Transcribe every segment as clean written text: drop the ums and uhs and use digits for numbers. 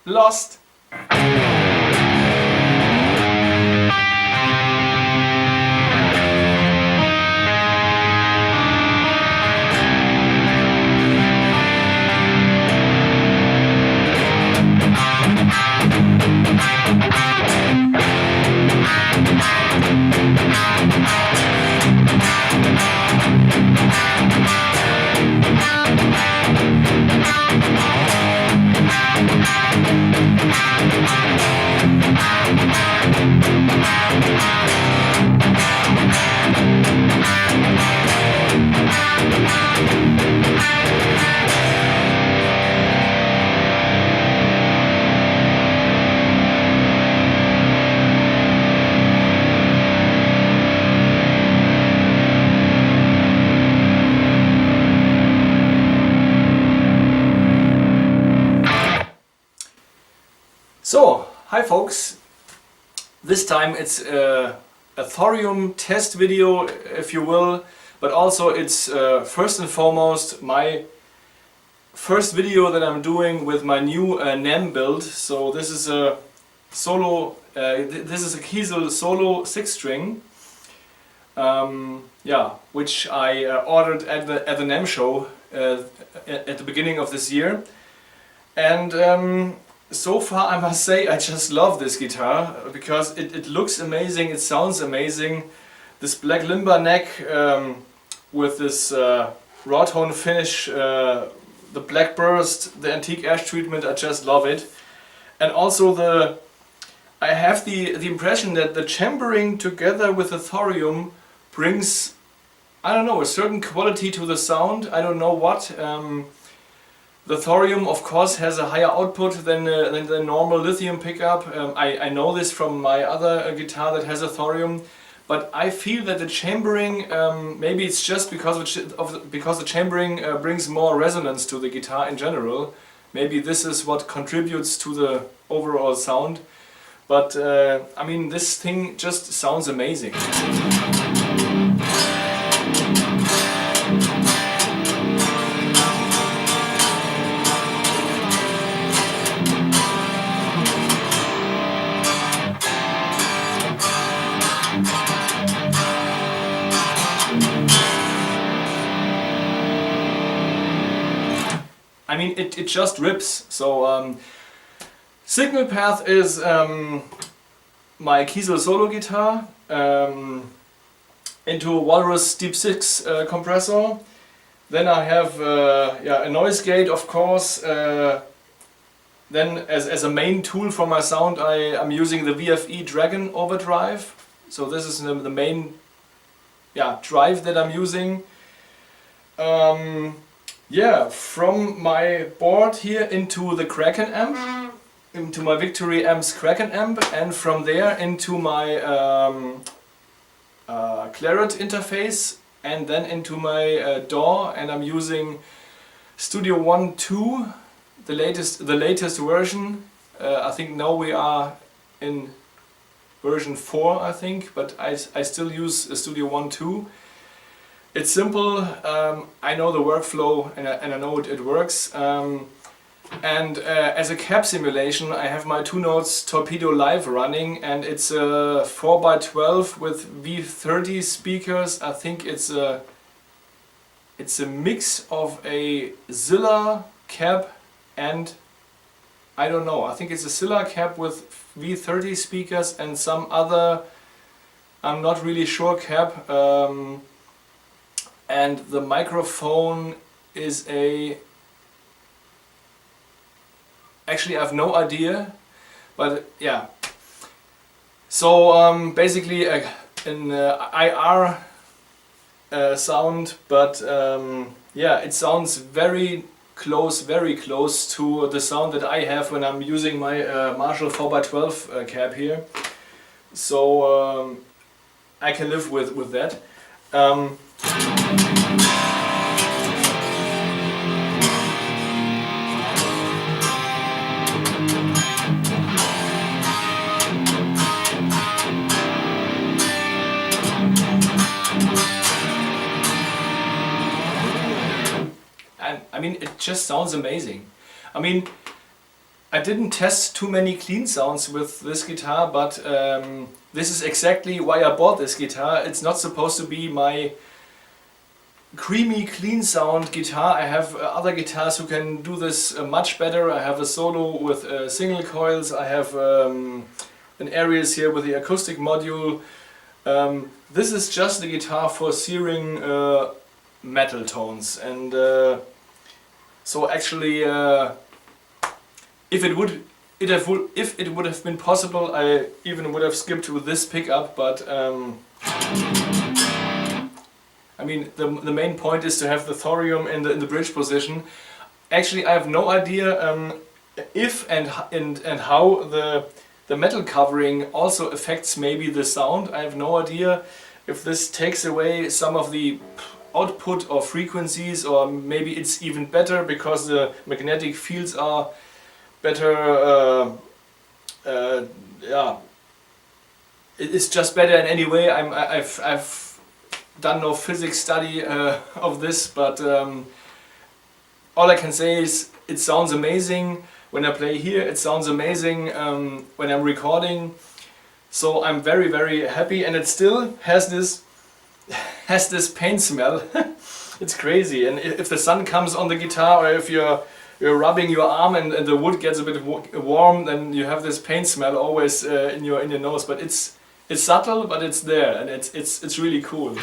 Lost. So, hi folks, this time it's a Thorium test video, if you will, but also it's first and foremost my first video that I'm doing with my new NAMM build. So this is a solo, this is a Kiesel solo 6-string, which I ordered at the NAMM show at the beginning of this year. And so far I must say I just love this guitar because it looks amazing, it sounds amazing. This black limber neck with this raw tone finish, the black burst, the antique ash treatment, I just love it. And also I have the impression that the chambering together with the Thorium brings, I don't know, a certain quality to the sound, I don't know what. The Thorium, of course, has a higher output than the normal lithium pickup. I know this from my other guitar that has a Thorium, but I feel that the chambering, maybe it's just because the chambering brings more resonance to the guitar in general. Maybe this is what contributes to the overall sound. But I mean, this thing just sounds amazing. I mean, it just rips. So signal path is my Kiesel solo guitar into a Walrus Deep 6 compressor. Then I have a noise gate, of course. Then as a main tool for my sound I'm using the VFE Dragon overdrive. So this is the main drive that I'm using. From my board here into the Kraken amp, into my Victory Amps Kraken amp, and from there into my Claret interface, and then into my DAW, and I'm using Studio One 2, the latest version. I think now we are in version 4, I think, but I still use Studio One 2. It's simple, I know the workflow and I know it works. As a cab simulation I have my 2 notes Torpedo Live running, and it's a 4x12 with V30 speakers. I think it's a mix of a Zilla cab and I don't know, I think it's a Zilla cab with V30 speakers and some other, I'm not really sure, cab. And the microphone is actually I have no idea, but yeah. So basically an IR sound, but it sounds very close to the sound that I have when I'm using my Marshall 4x12 cab here. So I can live with that. I mean, it just sounds amazing. I mean, I didn't test too many clean sounds with this guitar, but this is exactly why I bought this guitar. It's not supposed to be my creamy clean sound guitar. I have other guitars who can do this much better. I have a solo with single coils. I have an Aries here with the acoustic module. This is just the guitar for searing metal tones, and so actually if it would have been possible, I even would have skipped with this pickup, but I mean, the main point is to have the Thorium in the bridge position. Actually, I have no idea if and how the metal covering also affects maybe the sound. I have no idea if this takes away some of the output or frequencies, or maybe it's even better because the magnetic fields are better. Yeah, it's just better in any way. I've done no physics study of this, but all I can say is it sounds amazing when I play here. It sounds amazing when I'm recording. So I'm very, very happy, and it still has this paint smell. It's crazy. And if the sun comes on the guitar, or if you're rubbing your arm and the wood gets a bit warm, then you have this paint smell always in your nose. But it's subtle, but it's there, and it's really cool.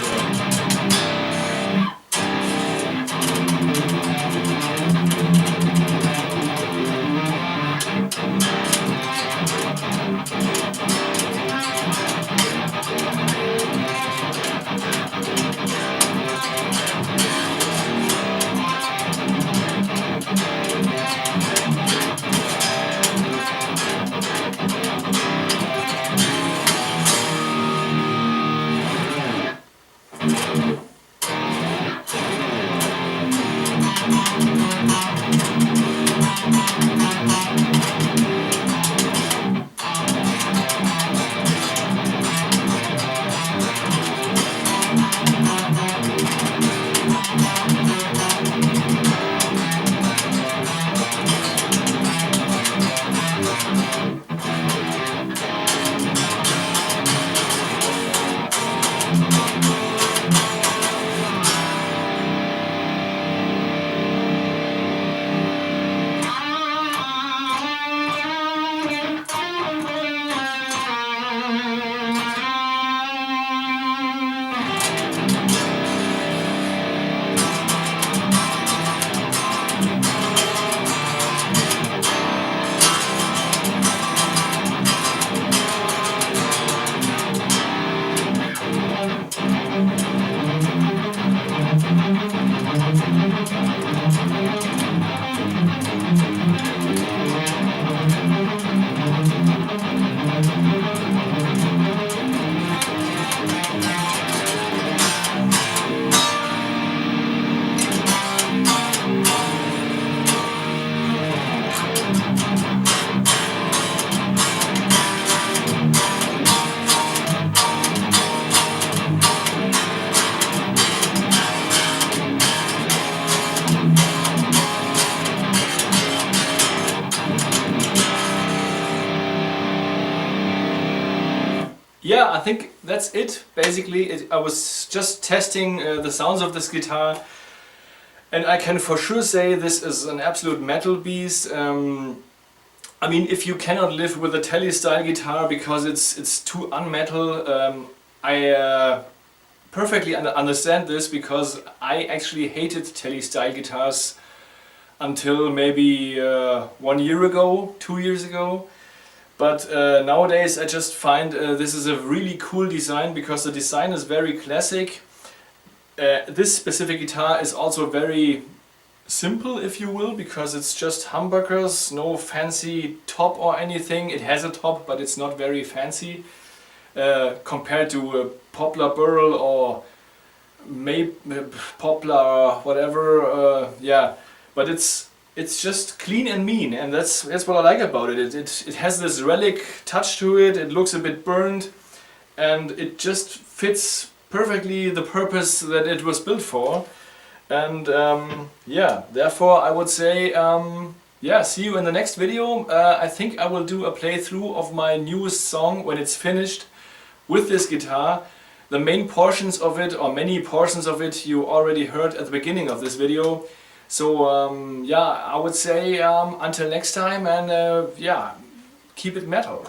Yeah, I think that's it. Basically, I was just testing the sounds of this guitar, and I can for sure say this is an absolute metal beast. I mean, if you cannot live with a Tele style guitar because it's too unmetal, I perfectly understand this, because I actually hated Tele style guitars until maybe 1 year ago, 2 years ago. But nowadays I just find this is a really cool design, because the design is very classic. This specific guitar is also very simple, if you will, because it's just humbuckers, no fancy top or anything. It has a top, but it's not very fancy compared to a poplar burl or poplar or whatever. Yeah, but it's just clean and mean, and that's what I like about it. It has this relic touch to it. It looks a bit burned, and it just fits perfectly the purpose that it was built for. And yeah, therefore I would say yeah, see you in the next video. I think I will do a playthrough of my newest song when it's finished with this guitar. The main portions of it, or many portions of it, you already heard at the beginning of this video. So yeah, I would say until next time, and yeah, keep it metal.